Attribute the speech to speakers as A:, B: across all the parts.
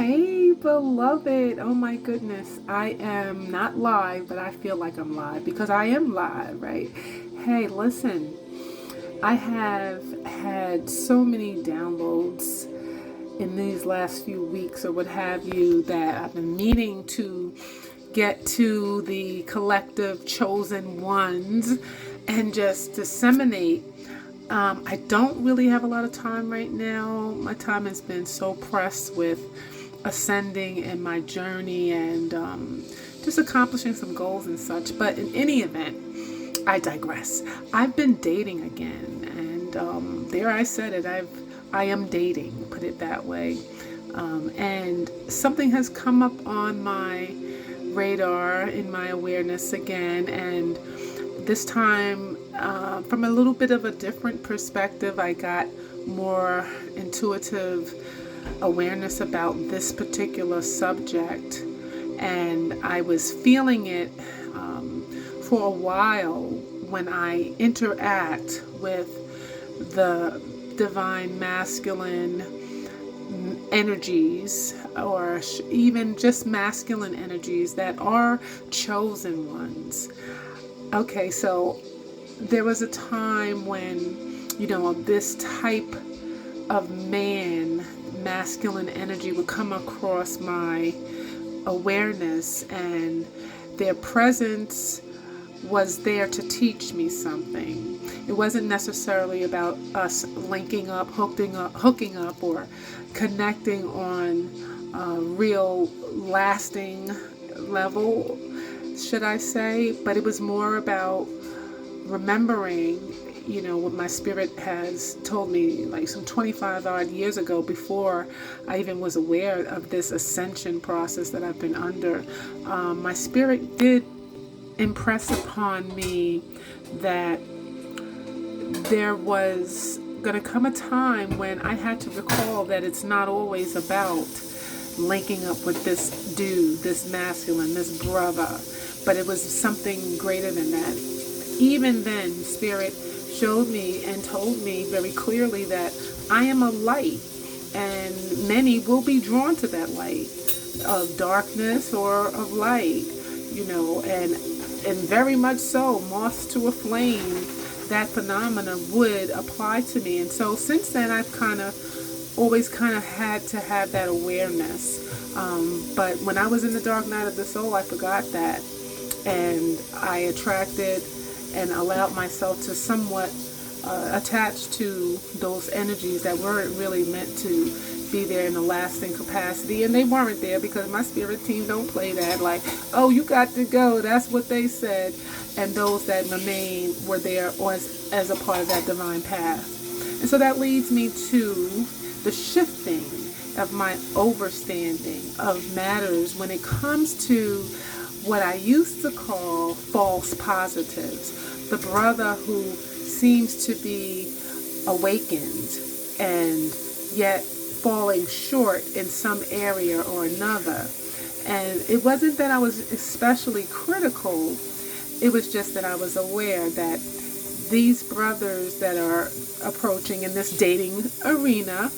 A: Hey, beloved. Oh my goodness. I am not live, but I feel like I'm live because I am live, right? Hey, listen. I have had so many downloads in these last few weeks or what have you that I've been meaning to get to the collective chosen ones and just disseminate. I don't really have a lot of time right now. My time has been so pressed with ascending in my journey and just accomplishing some goals and such. But in any event, I digress. I've been dating again, and there I said it. I am dating, put it that way. And something has come up on my radar in my awareness again, and this time from a little bit of a different perspective. I got more intuitive awareness about this particular subject, and I was feeling it for a while when I interact with the divine masculine energies, or even just masculine energies that are chosen ones. Okay, so there was a time when, this type of man, masculine energy, would come across my awareness, and their presence was there to teach me something. It wasn't necessarily about us linking up, hooking up, or connecting on a real lasting level, should I say, but it was more about remembering, what my spirit has told me like some 25 odd years ago, before I even was aware of this ascension process that I've been under. My spirit did impress upon me that there was going to come a time when I had to recall that it's not always about linking up with this dude, this masculine, this brother, but it was something greater than that. Even then, Spirit showed me and told me very clearly that I am a light, and many will be drawn to that light of darkness or of light, and very much so, moths to a flame, that phenomena would apply to me. And so since then, I've always had to have that awareness. But when I was in the dark night of the soul, I forgot that. And I attracted and allowed myself to somewhat attach to those energies that weren't really meant to be there in a lasting capacity. And they weren't there because my spirit team don't play that, like, oh, you got to go, that's what they said. And those that remain were there as a part of that divine path. And so that leads me to the shifting of my overstanding of matters when it comes to what I used to call false positives. The brother who seems to be awakened and yet falling short in some area or another. And it wasn't that I was especially critical. It was just that I was aware that these brothers that are approaching in this dating arena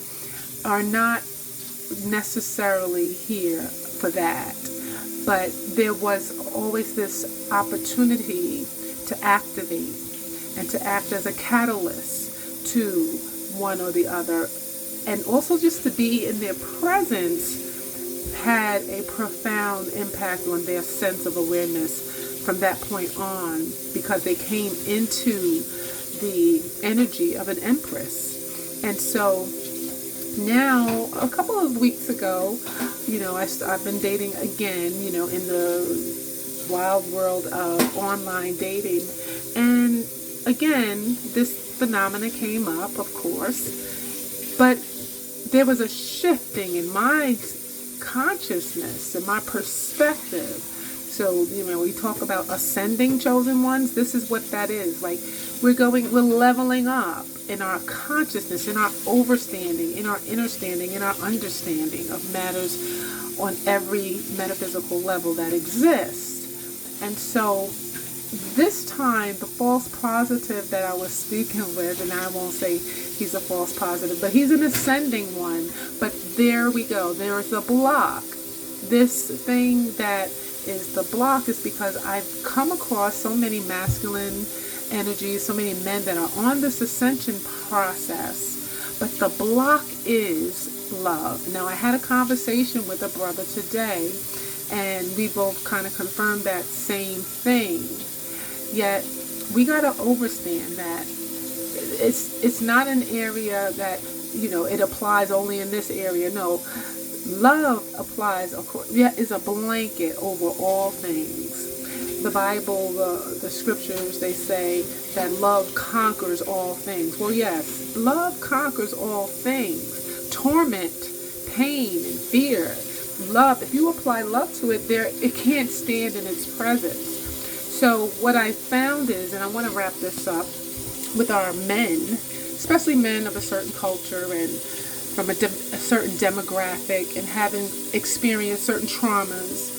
A: are not necessarily here for that. But there was always this opportunity to activate and to act as a catalyst to one or the other. And also just to be in their presence had a profound impact on their sense of awareness from that point on, because they came into the energy of an empress. And so now, a couple of weeks ago, I've been dating again, in the wild world of online dating. And again, this phenomena came up, of course, but there was a shifting in my consciousness and my perspective. So, we talk about ascending chosen ones. This is what that is. Like, we're leveling up in our consciousness, in our overstanding, in our innerstanding, in our understanding of matters on every metaphysical level that exists. And so this time, the false positive that I was speaking with, and I won't say he's a false positive, but he's an ascending one. But there we go. There's a block. This thing that is the block is because I've come across so many masculine energies, so many men that are on this ascension process. But the block is love. Now, I had a conversation with a brother today, and we both kind of confirmed that same thing. Yet we got to understand that it's not an area that, it applies only in this area. No, love applies, is a blanket over all things. The Bible, the scriptures, they say that love conquers all things. Well, yes, love conquers all things. Torment, pain, and fear. Love, if you apply love to it, it can't stand in its presence. So what I found is, and I want to wrap this up with our men, especially men of a certain culture and from a certain demographic, and having experienced certain traumas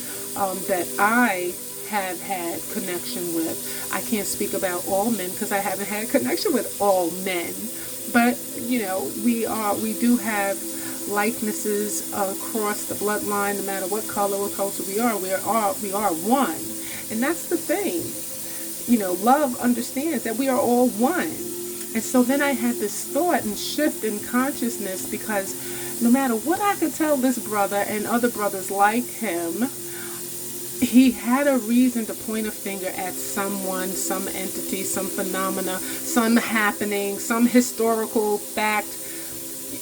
A: that I have had connection with. I can't speak about all men because I haven't had connection with all men, but we do have likenesses across the bloodline. No matter what color or culture we are one. And that's the thing. Love understands that we are all one. And so then I had this thought and shift in consciousness, because no matter what I could tell this brother and other brothers like him, he had a reason to point a finger at someone, some entity, some phenomena, some happening, some historical fact,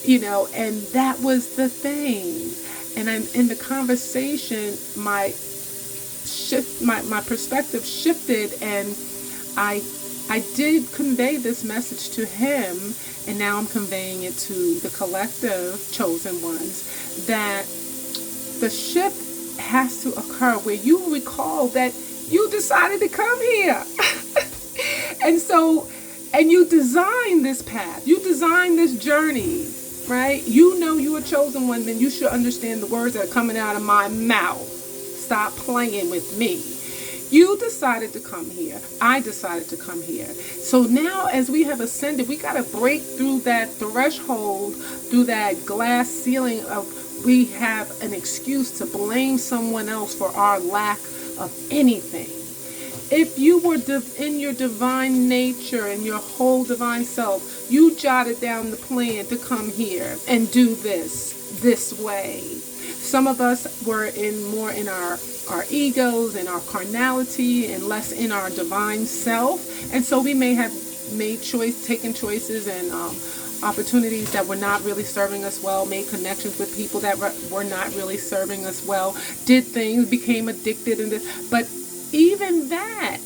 A: and that was the thing. And I'm in the conversation, my perspective shifted, and I did convey this message to him, and now I'm conveying it to the collective chosen ones, that the shift has to occur where you recall that you decided to come here. and you design this path, you design this journey, right? You're a chosen one, then you should understand the words that are coming out of my mouth. Stop playing with me. You decided to come here. I decided to come here. So now, as we have ascended, we got to break through that threshold, through that glass ceiling of we have an excuse to blame someone else for our lack of anything. If you were in your divine nature and your whole divine self, you jotted down the plan to come here and do this way. Some of us were more in our egos and our carnality, and less in our divine self. And so we may have taken choices and opportunities that were not really serving us well, made connections with people that were not really serving us well, did things, became addicted. But even that,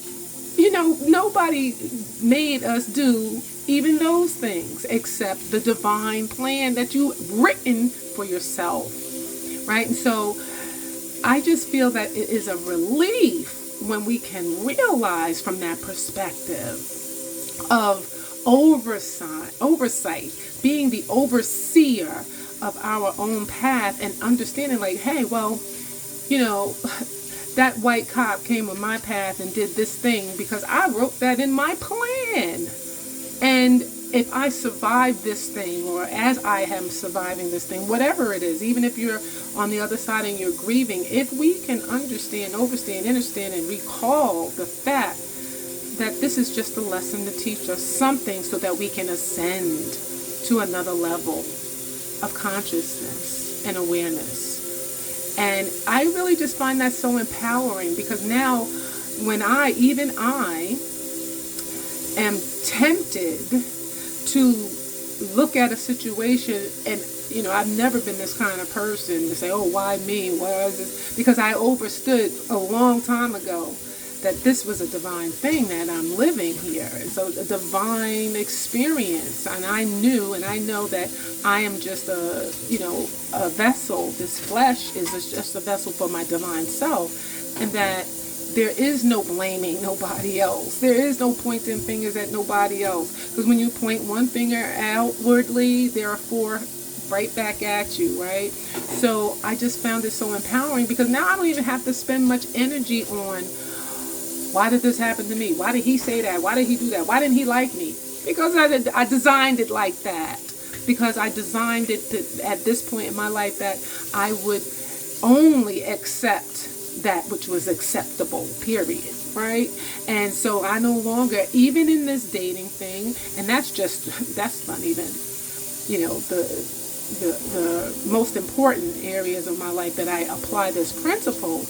A: nobody made us do even those things except the divine plan that you've written for yourself. Right? And so I just feel that it is a relief when we can realize from that perspective of oversight, being the overseer of our own path, and understanding like, hey, well, that white cop came on my path and did this thing because I wrote that in my plan. And if I survive this thing, or as I am surviving this thing, whatever it is, even if you're on the other side and you're grieving, if we can understand, understand, and recall the fact that this is just a lesson to teach us something so that we can ascend to another level of consciousness and awareness. And I really just find that so empowering, because now when I am tempted to look at a situation, and I've never been this kind of person to say, oh, why me? Why is this? Because I overstood a long time ago that this was a divine thing that I'm living here. And so a divine experience. And I knew, and I know that I am just a vessel. This flesh is just a vessel for my divine self. And that there is no blaming nobody else. There is no pointing fingers at nobody else. Because when you point one finger outwardly, there are four right back at you, right? So I just found it so empowering, because now I don't even have to spend much energy on Why did this happen to me? Why did he say that? Why did he do that? Why didn't he like me? Because I designed it like that. Because I designed it at this point in my life that I would only accept that which was acceptable, period. Right? And so I no longer, even in this dating thing, and that's not even, the most important areas of my life that I apply this principle.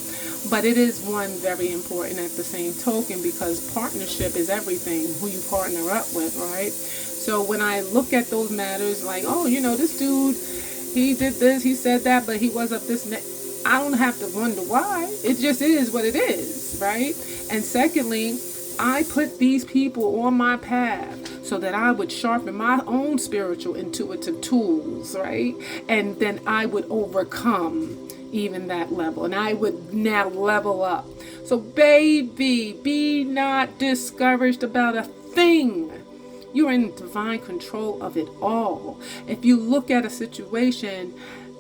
A: But it is one very important at the same token, because partnership is everything, who you partner up with, right? So when I look at those matters like, oh, this dude, he did this, he said that, but he was up this, I don't have to wonder why. It just is what it is, right? And secondly, I put these people on my path so that I would sharpen my own spiritual intuitive tools, right? And then I would overcome even that level, and I would now level up. So baby, be not discouraged about a thing. You're in divine control of it all. If you look at a situation,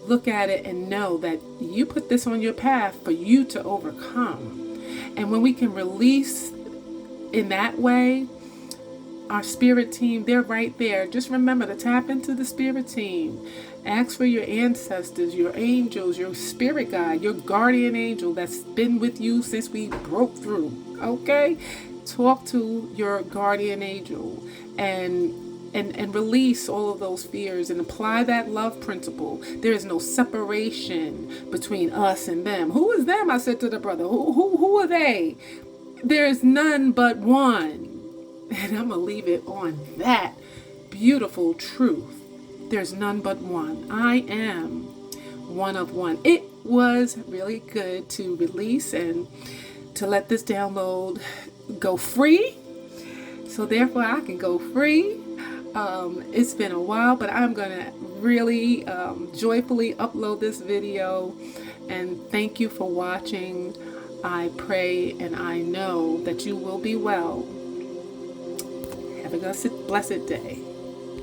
A: look at it and know that you put this on your path for you to overcome. And when we can release in that way, our spirit team, they're right there. Just remember to tap into the spirit team. Ask for your ancestors, your angels, your spirit guide, your guardian angel that's been with you since we broke through. Okay? Talk to your guardian angel and release all of those fears and apply that love principle. There is no separation between us and them. Who is them? I said to the brother. Who are they? There is none but one. And I'm going to leave it on that beautiful truth. There's none but one. I am one of one. It was really good to release and to let this download go free. So therefore I can go free. It's been a while, but I'm going to really joyfully upload this video. And thank you for watching. I pray and I know that you will be well. Have a blessed day.